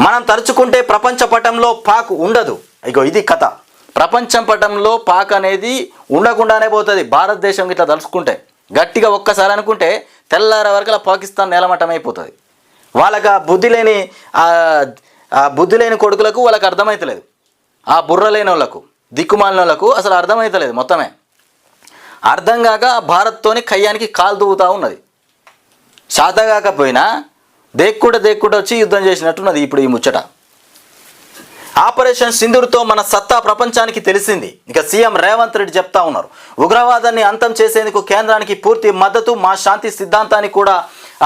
మనం తలుచుకుంటే ప్రపంచ పటంలో పాక్ ఉండదు. ఇగో ఇది కథ. ప్రపంచం పటంలో పాక్ అనేది ఉండకుండానే పోతుంది. భారతదేశం ఇట్లా తలుచుకుంటే గట్టిగా ఒక్కసారి అనుకుంటే తెల్లార వరకు పాకిస్తాన్ నేలమట్టం అయిపోతుంది. వాళ్ళకి ఆ బుద్ధి లేని కొడుకులకు వాళ్ళకి అర్థమవుతలేదు. ఆ బుర్ర లేని వాళ్ళకు, దిక్కుమాలిన వాళ్ళకు అసలు అర్థమవుతలేదు. మొత్తమే అర్థం కాక భారత్తోని కయ్యానికి కాలు దూవుతూ ఉన్నది. శాత కాకపోయినా దేక్కుంట వచ్చి యుద్ధం చేసినట్టున్నది ఇప్పుడు ఈ ముచ్చట. ఆపరేషన్ సింధూర్తో మన సత్తా ప్రపంచానికి తెలిసింది. ఇక సీఎం రేవంత్ రెడ్డి చెప్తా ఉన్నారు, ఉగ్రవాదాన్ని అంతం చేసేందుకు కేంద్రానికి పూర్తి మద్దతు, మా శాంతి సిద్ధాంతాన్ని కూడా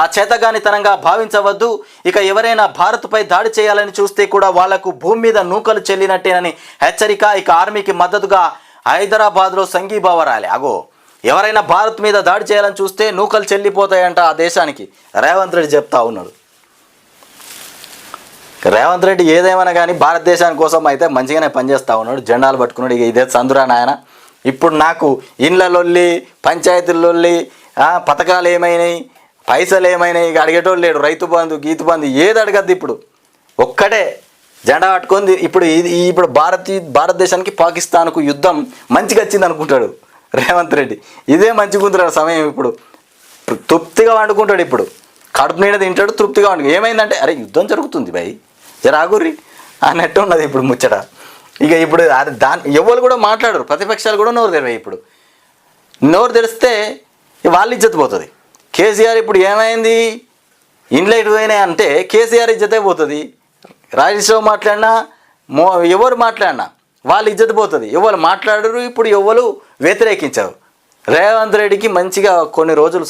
ఆ చేతగానితనంగా భావించవద్దు. ఇక ఎవరైనా భారత్పై దాడి చేయాలని చూస్తే కూడా వాళ్లకు భూమి మీద నూకలు చెల్లినట్టేనని హెచ్చరిక. ఇక ఆర్మీకి మద్దతుగా హైదరాబాద్లో సంఘీభావ ర్యాలీ. అగో ఎవరైనా భారత్ మీద దాడి చేయాలని చూస్తే నూకలు చెల్లిపోతాయంట ఆ దేశానికి రేవంత్ రెడ్డి చెప్తా ఉన్నాడు. రేవంత్ రెడ్డి ఏదేమైనా కానీ భారతదేశాని కోసం అయితే మంచిగానే పనిచేస్తూ ఉన్నాడు. జెండాలు పట్టుకున్నాడు. ఇక ఇదే చంద్రా నాయన. ఇప్పుడు నాకు ఇండ్లలొల్లి, పంచాయతీలొల్లి, పథకాలు ఏమైనాయి, పైసలు ఏమైనాయి, ఇక అడిగేటోళ్ళు లేడు. రైతు బంధు, గీతు బంధు ఏది అడగద్దు. ఇప్పుడు ఒక్కటే జెండా పట్టుకుంది. ఇప్పుడు భారతదేశానికి పాకిస్తాన్కు యుద్ధం మంచిగా వచ్చింది అనుకుంటాడు రేవంత్ రెడ్డి. ఇదే మంచిగా ఉంటున్నాడు సమయం. ఇప్పుడు తృప్తిగా వండుకుంటాడు. ఇప్పుడు కడుపు నిండా తింటాడు, తృప్తిగా వండుకు. ఏమైందంటే అరే యుద్ధం జరుగుతుంది భయ్ జరాగుర్రి అన్నట్టు ఉన్నది ఇప్పుడు ముచ్చట. ఇక ఇప్పుడు ఎవరు కూడా మాట్లాడరు, ప్రతిపక్షాలు కూడా నోరు తెరవయి. ఇప్పుడు నోరు తెరిస్తే వాళ్ళు ఇజ్జత్ పోతుంది. కేసీఆర్ ఇప్పుడు ఏమైంది, ఇండ్లు ఎటు పోయినాయి అంటే కేసీఆర్ ఇజ్జతే పోతుంది. రాజేశ్వరం మాట్లాడినా ఎవరు మాట్లాడినా వాళ్ళు ఇజ్జత్ పోతుంది. ఎవరు మాట్లాడరు. ఇప్పుడు ఎవరు వ్యతిరేకించారు. రేవంత్ రెడ్డికి మంచిగా కొన్ని రోజులు